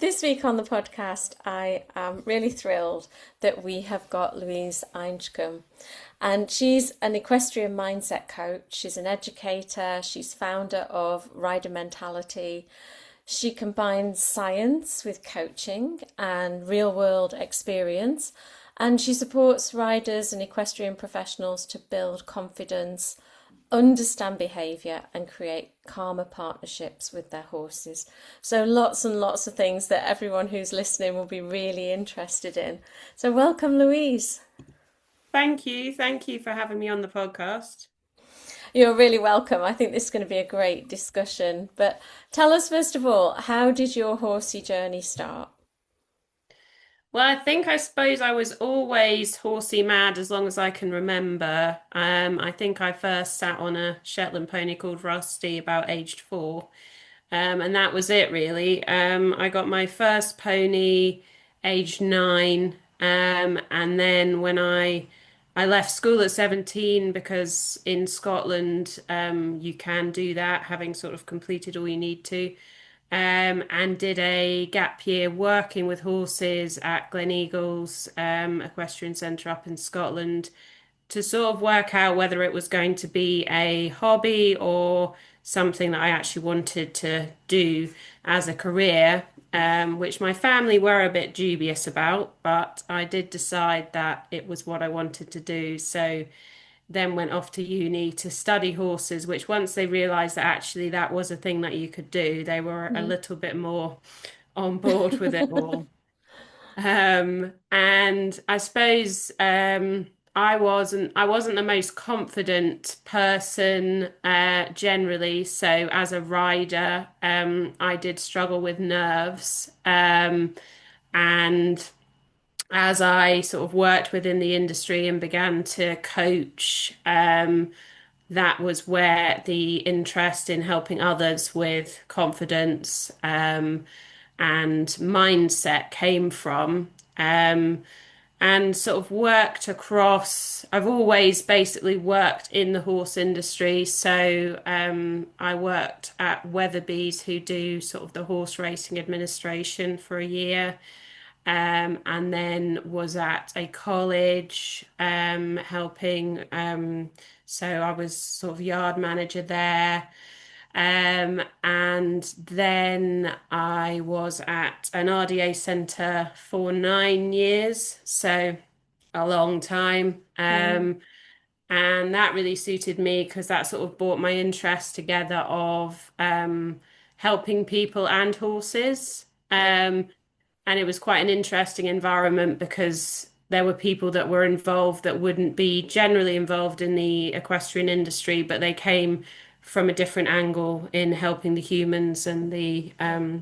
This week on the podcast, I am really thrilled that we have got Louise Einchcomb. And she's an equestrian mindset coach, she's an educator, she's founder of Rider Mentality. She combines science with coaching and real world experience, and she supports riders and equestrian professionals to build confidence, understand behaviour, and create calmer partnerships with their horses. So lots and lots of things that everyone who's listening will be really interested in. So welcome, Louise. Thank you. Thank you for having me on the podcast. You're really welcome. I think this is going to be a great discussion. But tell us, first of all, how did your horsey journey start? Well, I suppose I was always horsey mad as long as I can remember. I think I first sat on a Shetland pony called Rusty about aged 4. And that was it really. I got my first pony aged 9. And then when I left school at 17 because in Scotland, you can do that, having sort of completed all you need to. And did a gap year working with horses at Gleneagles Equestrian Centre up in Scotland to sort of work out whether it was going to be a hobby or something that I actually wanted to do as a career, which my family were a bit dubious about, but I did decide that it was what I wanted to do. So then went off to uni to study horses, which once they realised that actually that was a thing that you could do, they were a Mhm. little bit more on board with it all. And I suppose I wasn't the most confident person generally. So as a rider, I did struggle with nerves. And as I sort of worked within the industry and began to coach, that was where the interest in helping others with confidence and mindset came from. Um, and sort of worked across, I've always basically worked in the horse industry. So I worked at Weatherby's, who do sort of the horse racing administration for a year. And then was at a college helping. So I was sort of yard manager there. And then I was at an RDA centre for 9 years, so a long time. Mm. And that really suited me because that sort of brought my interest together of helping people and horses. Yeah. And it was quite an interesting environment because there were people that were involved that wouldn't be generally involved in the equestrian industry, but they came from a different angle in helping the humans and the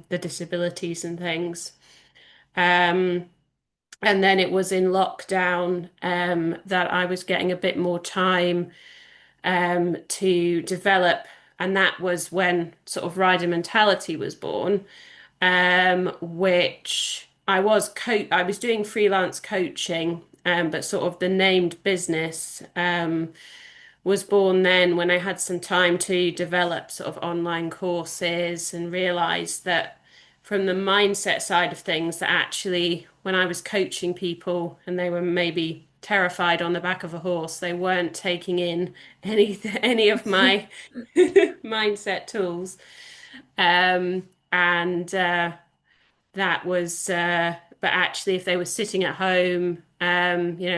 disabilities and things. Um, and then it was in lockdown that I was getting a bit more time to develop, and that was when sort of rider mentality was born, which I was doing freelance coaching, but sort of the named business was born then when I had some time to develop sort of online courses and realized that from the mindset side of things that actually when I was coaching people and they were maybe terrified on the back of a horse, they weren't taking in any of my mindset tools. And that was but actually if they were sitting at home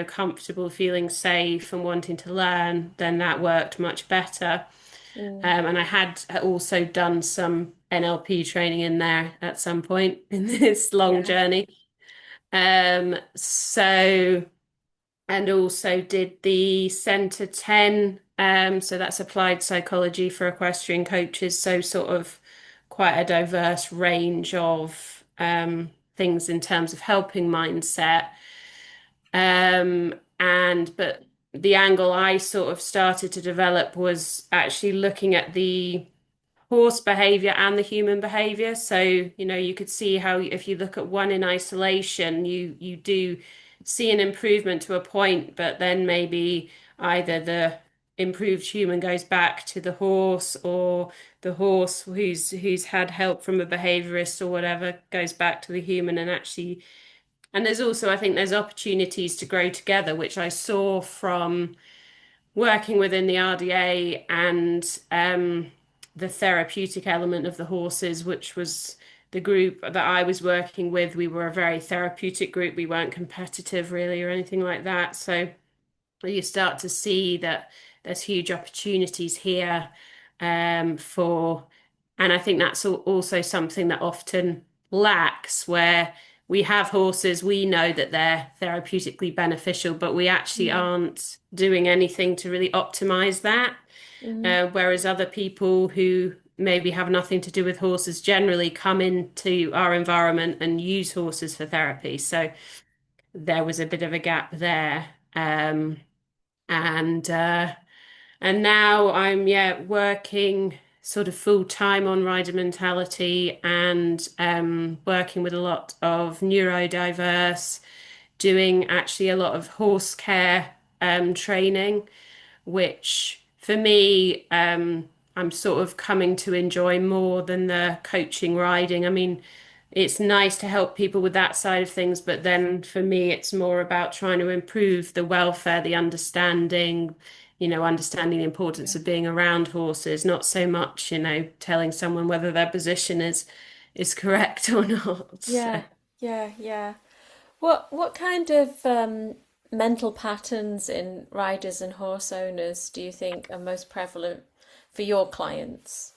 comfortable, feeling safe and wanting to learn, then that worked much better. Mm. And I had also done some NLP training in there at some point in this long Yeah. journey. So and also did the Centre 10. So that's applied psychology for equestrian coaches. So sort of quite a diverse range of things in terms of helping mindset. But the angle I sort of started to develop was actually looking at the horse behavior and the human behavior. So, you could see how if you look at one in isolation, you do see an improvement to a point, but then maybe either the improved human goes back to the horse, or the horse who's had help from a behaviorist or whatever goes back to the human. And actually, and there's also, I think there's opportunities to grow together, which I saw from working within the RDA and the therapeutic element of the horses, which was the group that I was working with. We were a very therapeutic group. We weren't competitive really or anything like that. So you start to see that there's huge opportunities here for, and I think that's also something that often lacks, where we have horses, we know that they're therapeutically beneficial, but we actually Mm. aren't doing anything to really optimize that. Mm. Whereas other people who maybe have nothing to do with horses generally come into our environment and use horses for therapy. So there was a bit of a gap there. And and now I'm working sort of full time on rider mentality and working with a lot of neurodiverse, doing actually a lot of horse care training, which for me I'm sort of coming to enjoy more than the coaching riding. I mean, it's nice to help people with that side of things, but then for me, it's more about trying to improve the welfare, the understanding, understanding the importance of being around horses, not so much, telling someone whether their position is correct or not. So. Yeah, yeah, yeah. What kind of mental patterns in riders and horse owners do you think are most prevalent for your clients?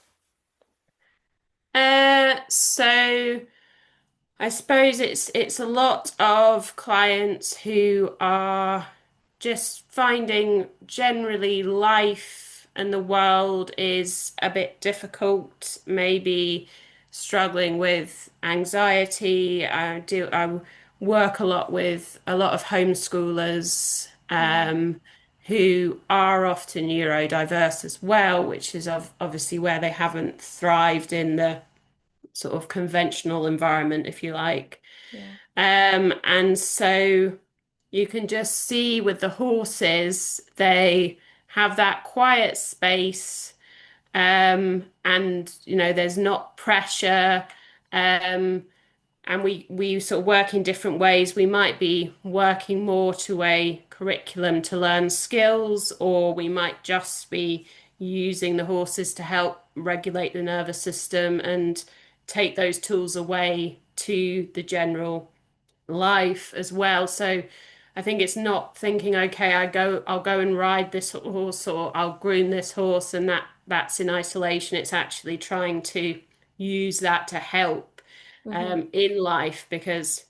So I suppose it's a lot of clients who are just finding generally life and the world is a bit difficult, maybe struggling with anxiety. I work a lot with a lot of homeschoolers Mm. who are often neurodiverse as well, which is obviously where they haven't thrived in the sort of conventional environment, if you like. Yeah. And so you can just see with the horses, they have that quiet space, and there's not pressure. Um, and we sort of work in different ways. We might be working more to a curriculum to learn skills, or we might just be using the horses to help regulate the nervous system and take those tools away to the general life as well. So I think it's not thinking, okay, I'll go and ride this horse, or I'll groom this horse, and that's in isolation. It's actually trying to use that to help Hmm. in life, because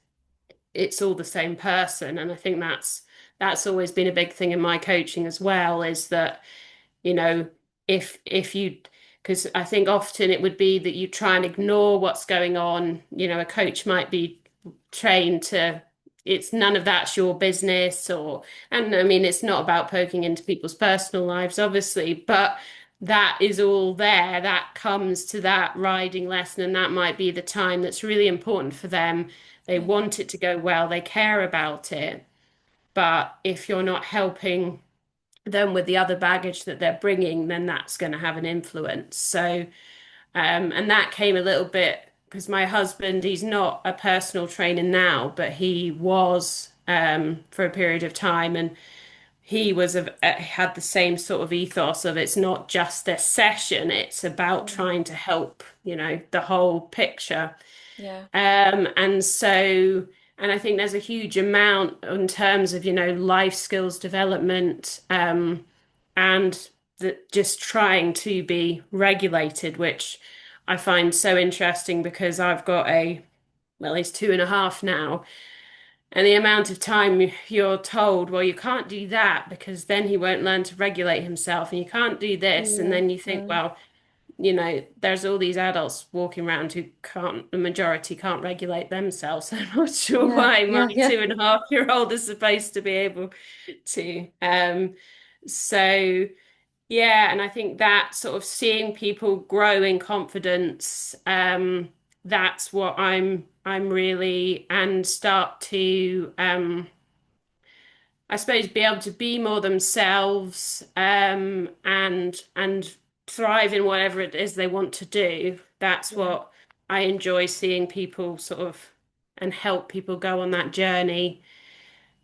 it's all the same person. And I think that's always been a big thing in my coaching as well, is that, you know, if you, because I think often it would be that you try and ignore what's going on. A coach might be trained to, it's none of that's your business, and I mean, it's not about poking into people's personal lives, obviously, but that is all there. That comes to that riding lesson, and that might be the time that's really important for them. They Yeah. want it to go well, they care about it. But if you're not helping them with the other baggage that they're bringing, then that's going to have an influence. So, and that came a little bit because my husband, he's not a personal trainer now, but he was for a period of time, and he had the same sort of ethos of, it's not just a session, it's about Mm. trying to help, the whole picture. Yeah. And so, and I think there's a huge amount in terms of, life skills development, and just trying to be regulated, which I find so interesting because I've got well, he's 2.5 now. And the amount of time you're told, well, you can't do that because then he won't learn to regulate himself, and you can't do this. And Yeah. then you think, Mm. well, there's all these adults walking around who can't, the majority can't regulate themselves. I'm not sure Yeah. why my Yeah. Yeah. 2.5-year-old is supposed to be able to. So yeah, and I think that sort of seeing people grow in confidence, that's what I'm really, and start to I suppose be able to be more themselves, and thrive in whatever it is they want to do. That's Yeah. what I enjoy seeing people sort of and help people go on that journey.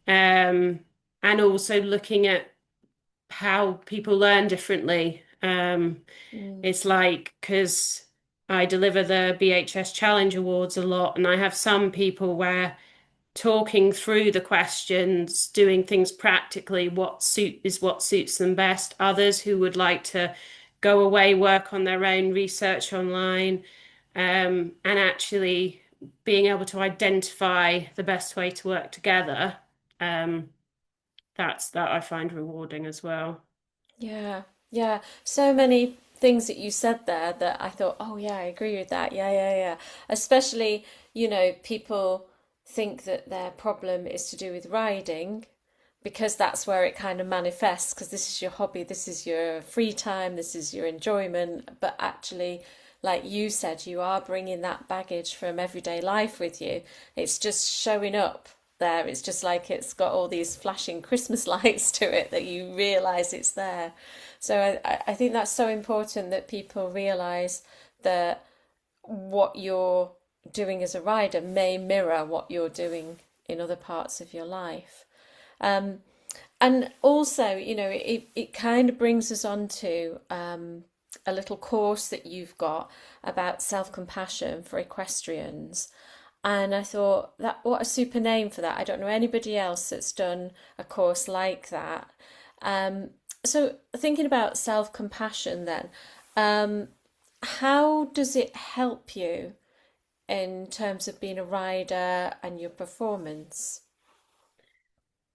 Um, and also looking at how people learn differently. Mm. It's like because I deliver the BHS Challenge Awards a lot, and I have some people where talking through the questions, doing things practically, what suits them best. Others who would like to go away, work on their own research online, and actually being able to identify the best way to work together. Um, that I find rewarding as well. Yeah, yeah. So many things that you said there that I thought, oh yeah, I agree with that. Yeah, yeah, yeah. Especially, people think that their problem is to do with riding because that's where it kind of manifests, because this is your hobby, this is your free time, this is your enjoyment. But actually, like you said, you are bringing that baggage from everyday life with you. It's just showing up there. It's just like it's got all these flashing Christmas lights to it that you realize it's there. So I think that's so important that people realize that what you're doing as a rider may mirror what you're doing in other parts of your life. Um, and also, it kind of brings us on to a little course that you've got about self-compassion for equestrians. And I thought that what a super name for that. I don't know anybody else that's done a course like that. Um, so thinking about self-compassion then, um, how does it help you in terms of being a rider and your performance?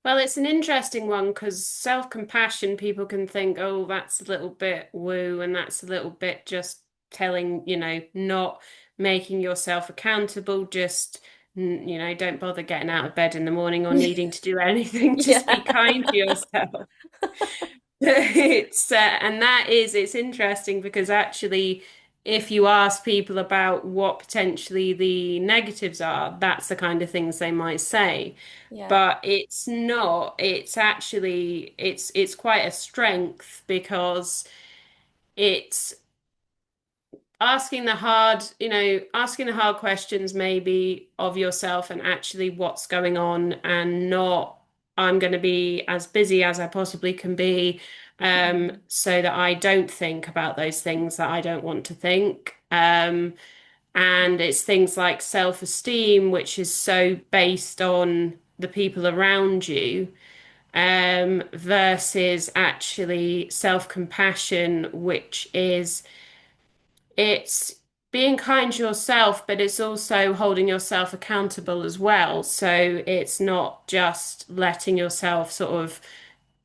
Well, it's an interesting one because self-compassion, people can think, oh, that's a little bit woo, and that's a little bit just telling, not making yourself accountable, just, don't bother getting out of bed in the morning or needing to do anything. Just be Yeah. kind to yourself. It's interesting because actually, if you ask people about what potentially the negatives are, that's the kind of things they might say. Yeah. But it's not. It's actually it's quite a strength because it's asking the hard questions maybe of yourself and actually what's going on and not I'm going to be as busy as I possibly can be, Mm. so that I don't think about those things that I don't want to think. And it's things like self-esteem, which is so based on the people around you, versus actually self-compassion, which is it's being kind to yourself, but it's also holding yourself accountable as well. So it's not just letting yourself sort of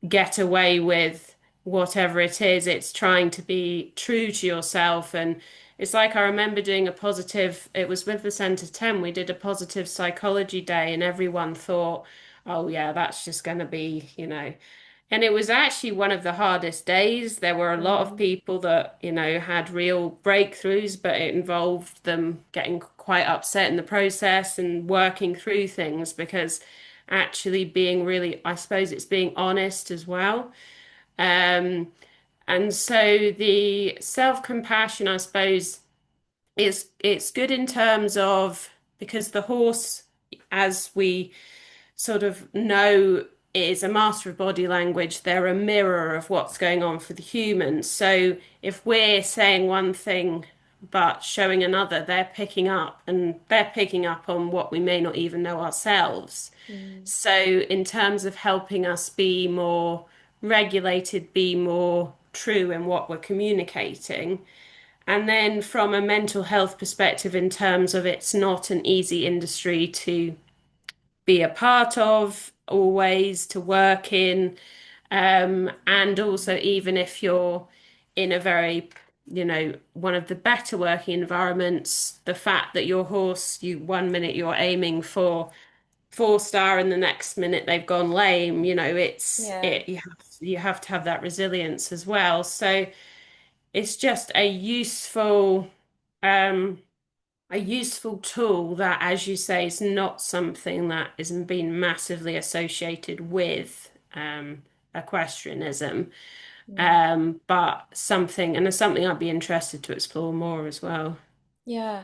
get away with whatever it is. It's trying to be true to yourself. And it's like I remember doing it was with the Centre 10, we did a positive psychology day, and everyone thought, oh, yeah, that's just going to be, and it was actually one of the hardest days. There were a lot of Mm. people that, had real breakthroughs, but it involved them getting quite upset in the process and working through things because actually being really, I suppose it's being honest as well. Um, and so the self-compassion, I suppose, it's good in terms of because the horse, as we sort of know is a master of body language. They're a mirror of what's going on for the humans. So if we're saying one thing but showing another, they're picking up on what we may not even know ourselves. Mm. So in terms of helping us be more regulated, be more true in what we're communicating. And then from a mental health perspective, in terms of it's not an easy industry to be a part of, always to work in. And also, even if you're in a very, one of the better working environments, the fact that your horse, you 1 minute you're aiming for 4 star and the next minute they've gone lame, Yeah. you have to have that resilience as well. So it's just um, a useful tool that, as you say, is not something that isn't been massively associated with equestrianism. Mm. But something, and it's something I'd be interested to explore more as well. Yeah.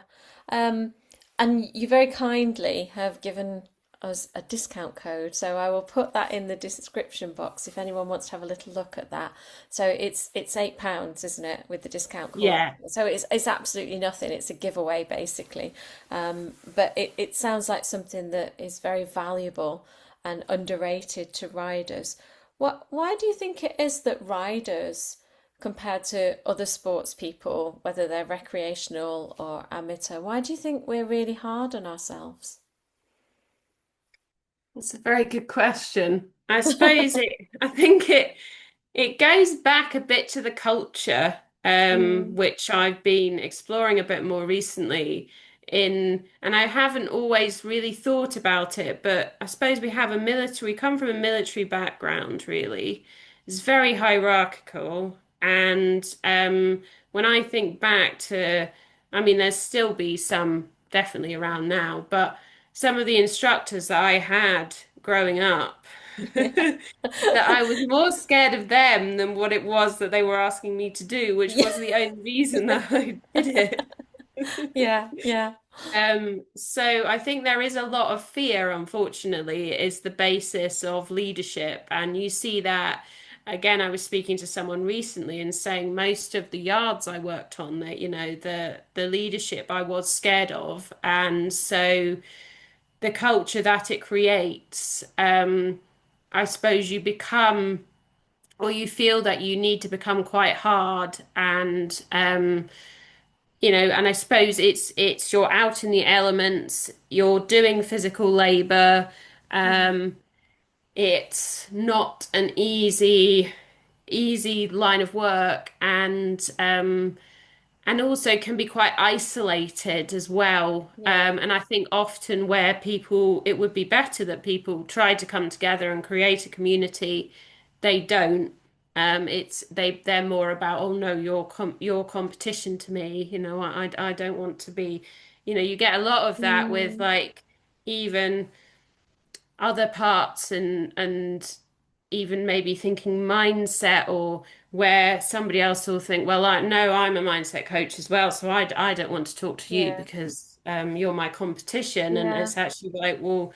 Um, and you very kindly have given us a discount code, so I will put that in the description box if anyone wants to have a little look at that. So it's £8, isn't it, with the discount code? Yeah. So it's absolutely nothing. It's a giveaway basically. But it sounds like something that is very valuable and underrated to riders. Why do you think it is that riders, compared to other sports people, whether they're recreational or amateur, why do you think we're really hard on ourselves? That's a very good question. I think it goes back a bit to the culture, Mm, which I've been exploring a bit more recently and I haven't always really thought about it, but I suppose we come from a military background, really. It's very hierarchical. And when I think back to, I mean, there's still be some definitely around now, but some of the instructors that I had growing up, yeah. that I was more scared of them than what it was that they were asking me to do, which Yeah. was the only reason that I did it. Yeah, yeah. So I think there is a lot of fear, unfortunately, is the basis of leadership. And you see that again, I was speaking to someone recently and saying most of the yards I worked on that, the leadership I was scared of. And so the culture that it creates, I suppose you become or you feel that you need to become quite hard and and I suppose it's you're out in the elements, you're doing physical labor. Mm, Um, it's not an easy line of work, and also can be quite isolated as well. yeah. And I think often where people, it would be better that people try to come together and create a community. They don't. They're more about, oh no, your competition to me. I don't want to be. You get a lot of that with Mm, like even other parts and even maybe thinking mindset or where somebody else will think, well, I know I'm a mindset coach as well, so I don't want to talk to you yeah. because you're my competition. And Yeah. it's actually like, well,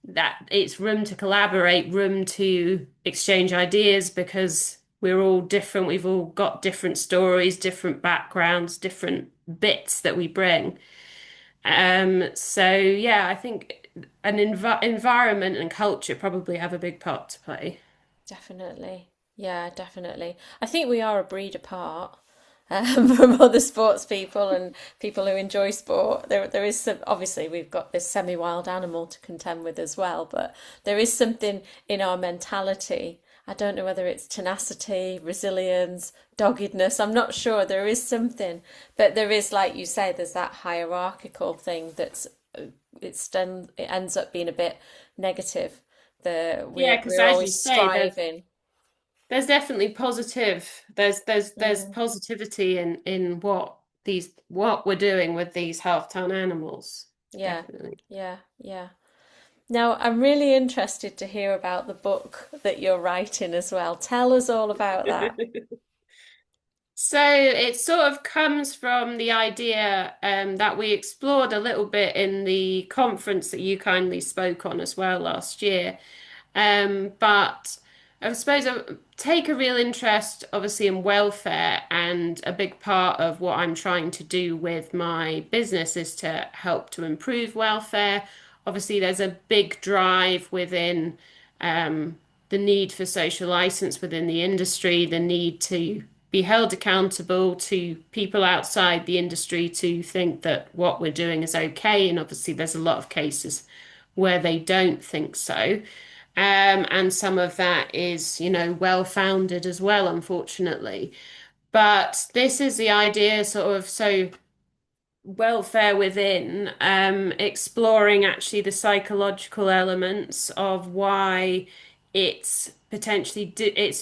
that it's room to collaborate, room to exchange ideas because we're all different. We've all got different stories, different backgrounds, different bits that we bring. So yeah, I think an environment and culture probably have a big part to play. Definitely. Yeah, definitely. I think we are a breed apart, from other sports people and people who enjoy sport. There is some, obviously we've got this semi-wild animal to contend with as well, but there is something in our mentality. I don't know whether it's tenacity, resilience, doggedness. I'm not sure. There is something, but there is, like you say, there's that hierarchical thing that's it ends up being a bit negative. The Yeah, we're because we're as you always say, striving. there's definitely positive. There's Mm, positivity in what we're doing with these half-ton animals. yeah, Definitely. yeah, yeah. Now, I'm really interested to hear about the book that you're writing as well. Tell us all about that. So it sort of comes from the idea that we explored a little bit in the conference that you kindly spoke on as well last year. But I suppose I take a real interest, obviously, in welfare, and a big part of what I'm trying to do with my business is to help to improve welfare. Obviously, there's a big drive within the need for social license within the industry, the need to be held accountable to people outside the industry to think that what we're doing is okay. And obviously, there's a lot of cases where they don't think so. And some of that is, well founded as well, unfortunately. But this is the idea, sort of, so welfare within, exploring actually the psychological elements of why it's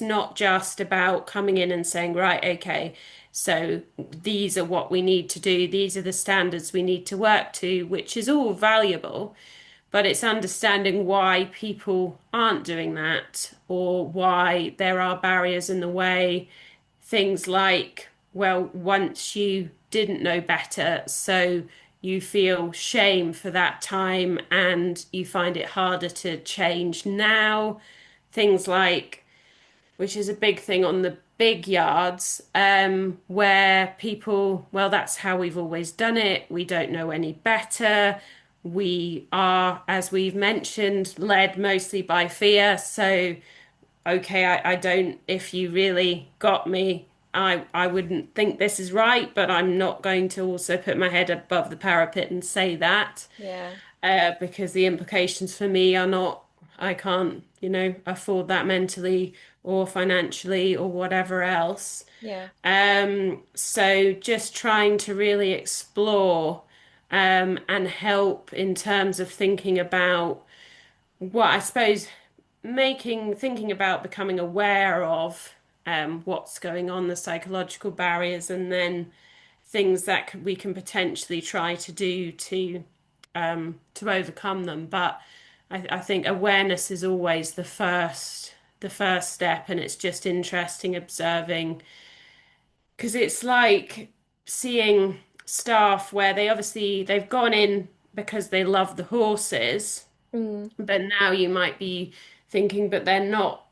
not just about coming in and saying, right, okay, so these are what we need to do, these are the standards we need to work to, which is all valuable. but it's understanding why people aren't doing that or why there are barriers in the way. Things like, well, once you didn't know better, so you feel shame for that time and you find it harder to change now. Things like, which is a big thing on the big yards, where people, well, that's how we've always done it. We don't know any better. We are, as we've mentioned, led mostly by fear. So, okay, I don't, if you really got me, I wouldn't think this is right, but I'm not going to also put my head above the parapet and say that, Yeah. because the implications for me are not, I can't, afford that mentally or financially or whatever else. Yeah. So just trying to really explore and help in terms of thinking about what I suppose thinking about becoming aware of what's going on, the psychological barriers, and then things that we can potentially try to do to overcome them. But I think awareness is always the first step, and it's just interesting observing because it's like seeing staff where they've gone in because they love the horses, Mm. but now you might be thinking, but they're not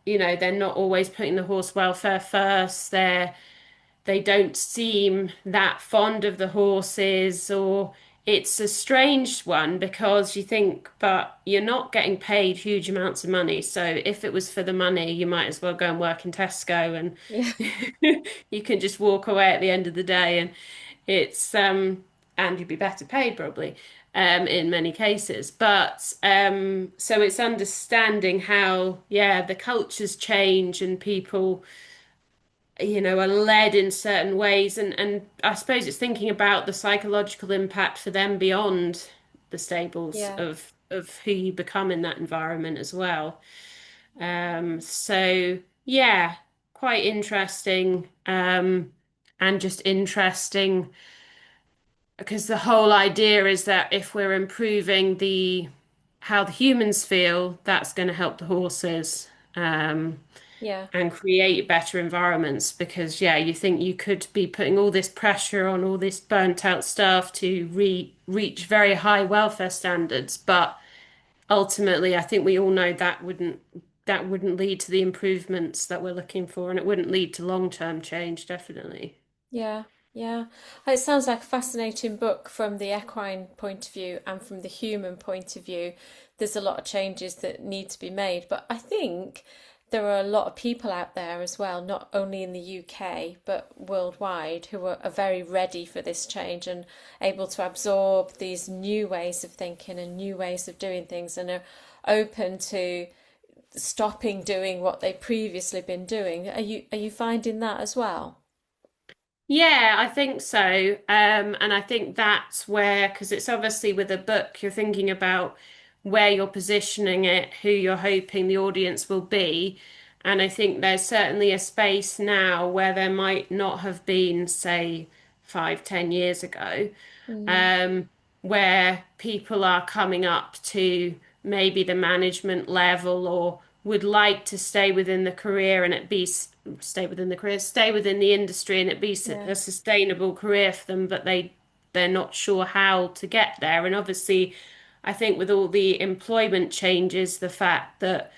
always putting the horse welfare first. They don't seem that fond of the horses, or it's a strange one because you think, but you're not getting paid huge amounts of money. So if it was for the money, you might as well go and work in Tesco and Yeah. you can just walk away at the end of the day and it's and you'd be better paid probably in many cases. But so it's understanding how, yeah, the cultures change and people are led in certain ways and I suppose it's thinking about the psychological impact for them beyond the stables Yeah. of who you become in that environment as well. So yeah, quite interesting, and just interesting because the whole idea is that if we're improving the how the humans feel, that's going to help the horses. Yeah. And create better environments because yeah, you think you could be putting all this pressure on all this burnt out staff to reach very high welfare standards, but ultimately I think we all know that wouldn't lead to the improvements that we're looking for and it wouldn't lead to long-term change, definitely. Yeah, yeah. It sounds like a fascinating book from the equine point of view and from the human point of view. There's a lot of changes that need to be made, but I think there are a lot of people out there as well, not only in the UK, but worldwide, who are very ready for this change and able to absorb these new ways of thinking and new ways of doing things and are open to stopping doing what they've previously been doing. Are you finding that as well? Yeah, I think so. And I think that's where, because it's obviously with a book, you're thinking about where you're positioning it, who you're hoping the audience will be. And I think there's certainly a space now where there might not have been, say, 5, 10 years ago, Mm, um, where people are coming up to maybe the management level or would like to stay within the career and it be stay within the industry and it be yeah, a sustainable career for them, but they're not sure how to get there. And obviously, I think with all the employment changes, the fact that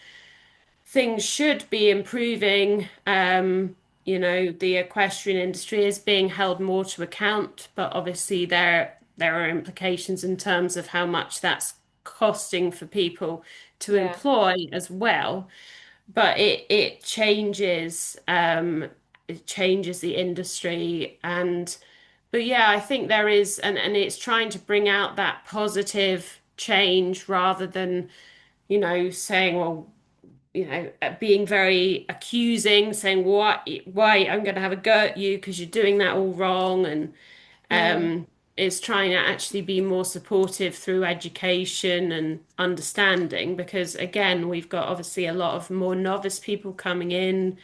things should be improving. The equestrian industry is being held more to account, but obviously there are implications in terms of how much that's costing for people to yeah, employ as well. But it changes the industry and but yeah, I think there is and it's trying to bring out that positive change rather than, saying, well, being very accusing, saying why I'm going to have a go at you because you're doing that all wrong, and yeah, is trying to actually be more supportive through education and understanding. Because again, we've got obviously a lot of more novice people coming in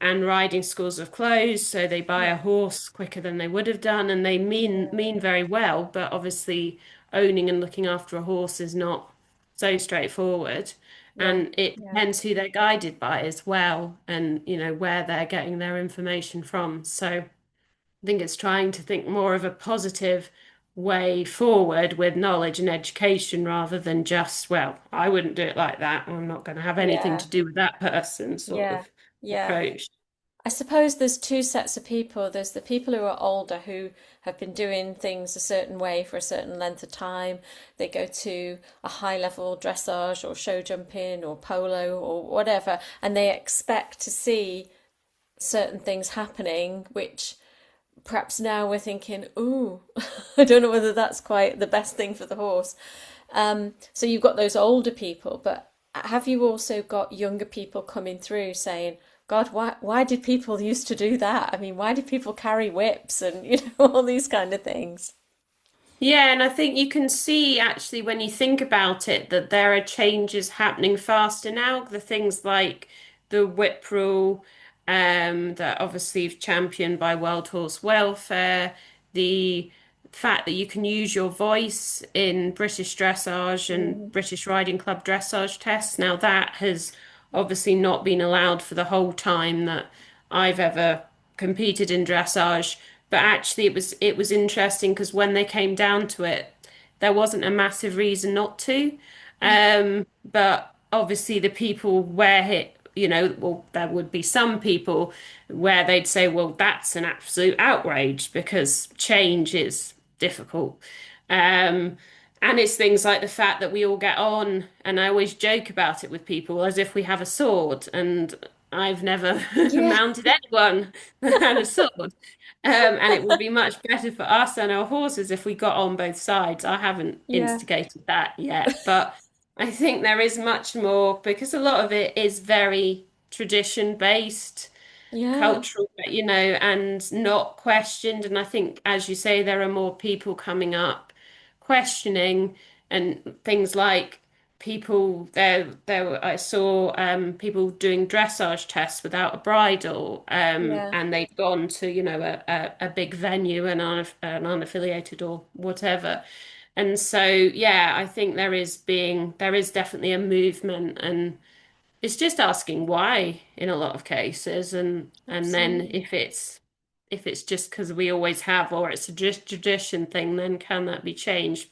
and riding schools have closed, so they buy a yeah, horse quicker than they would have done, and they mean yeah, mean very well, but obviously owning and looking after a horse is not. so straightforward. Yeah. And it Yeah. depends who they're guided by as well, and where they're getting their information from. So I think it's trying to think more of a positive way forward with knowledge and education rather than just, well, I wouldn't do it like that. I'm not going to have anything Yeah. to do with that person sort Yeah. of Yeah. approach. I suppose there's two sets of people. There's the people who are older who have been doing things a certain way for a certain length of time. They go to a high level dressage or show jumping or polo or whatever, and they expect to see certain things happening, which perhaps now we're thinking, ooh, I don't know whether that's quite the best thing for the horse. So you've got those older people, but have you also got younger people coming through saying, God, why did people used to do that? I mean, why did people carry whips and all these kind of things? Yeah, and I think you can see actually when you think about it that there are changes happening faster now. The things like the whip rule, that obviously is championed by World Horse Welfare, the fact that you can use your voice in British dressage and Mm, British Riding Club dressage tests. Now that has obviously not been allowed for the whole time that I've ever competed in dressage. But actually, it was interesting because when they came down to it, there wasn't a massive reason not to. But obviously, the people where it, well, there would be some people where they'd say, well, that's an absolute outrage because change is difficult. Um, and it's things like the fact that we all get on, and I always joke about it with people as if we have a sword, and I've never yeah, mounted anyone that had a sword. And it would be much better for us and our horses if we got on both sides. I haven't yeah, instigated that yet, but I think there is much more because a lot of it is very tradition based, yeah, cultural, and not questioned. And I think, as you say, there are more people coming up questioning and things like I saw people doing dressage tests without a bridle, yeah, and they'd gone to, a big venue and an unaffiliated or whatever. And so, yeah, I think there is definitely a movement, and it's just asking why in a lot of cases, and then absolutely. if it's just because we always have, or it's a just tradition thing, then can that be changed?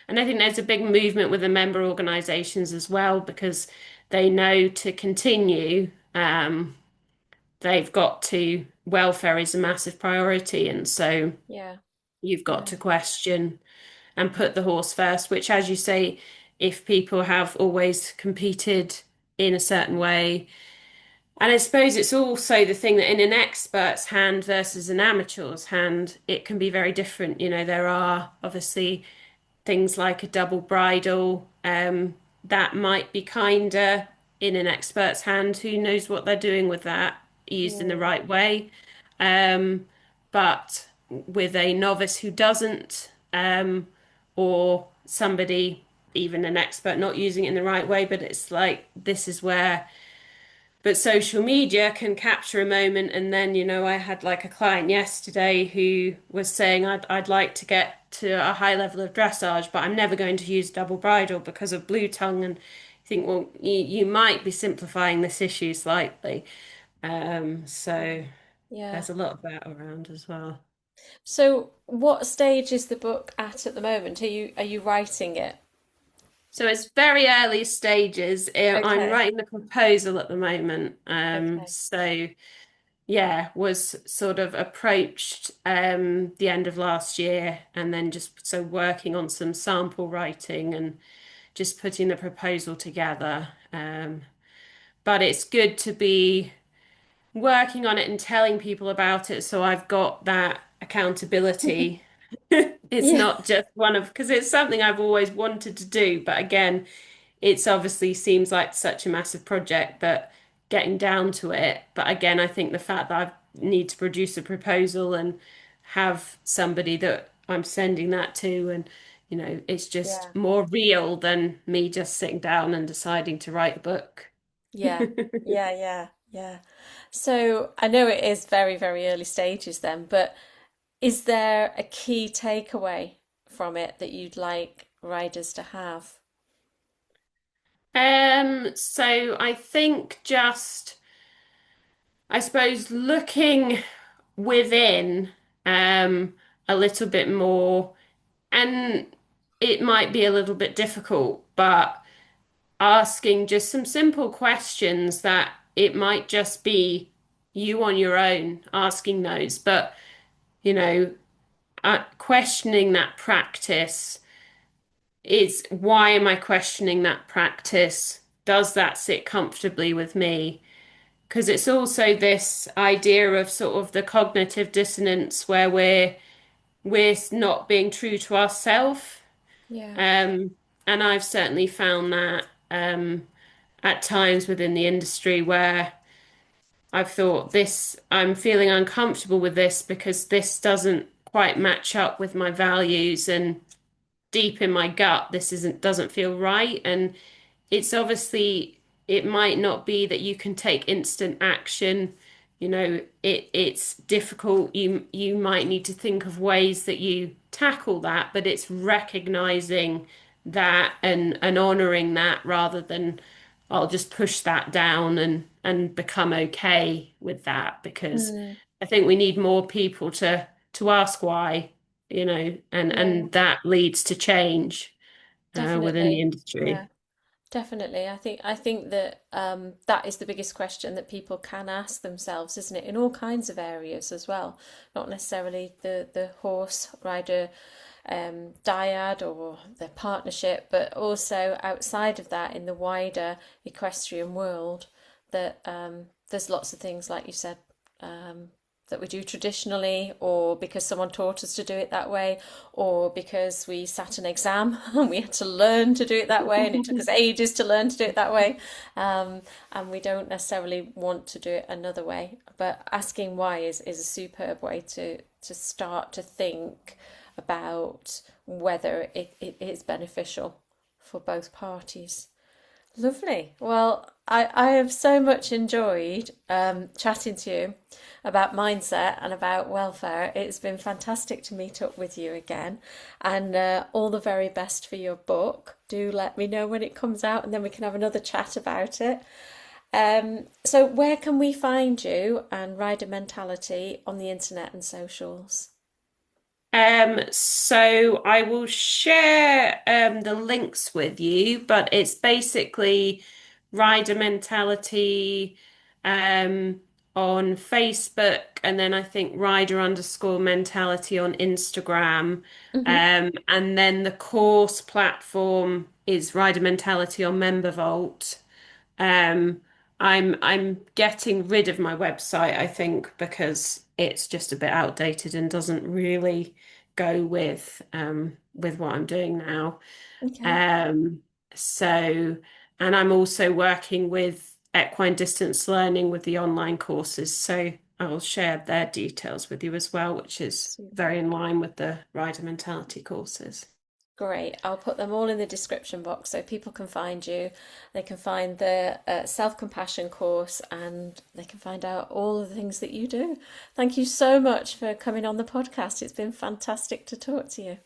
And I think there's a big movement with the member organisations as well because they know to continue, they've got to welfare is a massive priority, and so Yeah, you've got yeah, to question and put the horse first, which, as you say, if people have always competed in a certain way. And I suppose it's also the thing that in an expert's hand versus an amateur's hand, it can be very different. There are obviously things like a double bridle, that might be kinder in an expert's hand who knows what they're doing with that, used in the mm, right way. Um, but with a novice who doesn't, or somebody, even an expert, not using it in the right way, but it's like this is where. But social media can capture a moment, and then I had like a client yesterday who was saying I'd like to get to a high level of dressage, but I'm never going to use double bridle because of blue tongue. And you think, well, you might be simplifying this issue slightly. So yeah. there's a lot of that around as well. So, what stage is the book at the moment? Are you writing it? So it's very early stages. I'm Okay, writing the proposal at the moment. okay. So yeah, was sort of approached the end of last year, and then just so working on some sample writing and just putting the proposal together. But it's good to be working on it and telling people about it so I've got that accountability. It's Yeah, not just because it's something I've always wanted to do, but again, it's obviously seems like such a massive project that getting down to it. But again, I think the fact that I need to produce a proposal and have somebody that I'm sending that to, and it's just yeah, more real than me just sitting down and deciding to write a book. yeah, yeah, yeah, yeah. So, I know it is very, very early stages then, but is there a key takeaway from it that you'd like riders to have? So I think just, I suppose, looking within um, a little bit more, and it might be a little bit difficult, but asking just some simple questions that it might just be you on your own asking those, but you know, questioning that practice is why am I questioning that practice? Does that sit comfortably with me? Because it's also this idea of sort of the cognitive dissonance where we're not being true to ourselves. Yeah. Um, and I've certainly found that at times within the industry where I've thought this, I'm feeling uncomfortable with this because this doesn't quite match up with my values, and deep in my gut, this doesn't feel right. And it's obviously, it might not be that you can take instant action. It's difficult. You might need to think of ways that you tackle that, but it's recognizing that and honoring that rather than I'll just push that down and become okay with that, because Mm, I think we need more people to ask why, yeah, and that leads to change within the definitely. Yeah. industry. Definitely. I think that that is the biggest question that people can ask themselves, isn't it? In all kinds of areas as well. Not necessarily the horse rider dyad or the partnership, but also outside of that in the wider equestrian world, that there's lots of things like you said, um, that we do traditionally, or because someone taught us to do it that way, or because we sat an exam and we had to learn to do it that way, and it took us ages to learn to do it that way. And we don't necessarily want to do it another way. But asking why is a superb way to start to think about whether it is beneficial for both parties. Lovely. Well, I have so much enjoyed chatting to you about mindset and about welfare. It's been fantastic to meet up with you again, and all the very best for your book. Do let me know when it comes out, and then we can have another chat about it. So, where can we find you and Rider Mentality on the internet and socials? So I will share the links with you, but it's basically rider mentality um, on Facebook, and then I think rider underscore mentality on Instagram. Hmm. And then the course platform is rider mentality on MemberVault. Um, I'm getting rid of my website, I think, because it's just a bit outdated and doesn't really go with what I'm doing now. Okay. Um, so, and I'm also working with equine distance learning with the online courses. So I will share their details with you as well, which is Super. very in line with the rider mentality courses. Great. I'll put them all in the description box so people can find you. They can find the self-compassion course, and they can find out all the things that you do. Thank you so much for coming on the podcast. It's been fantastic to talk to you.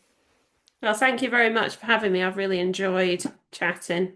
Well, thank you very much for having me. I've really enjoyed chatting.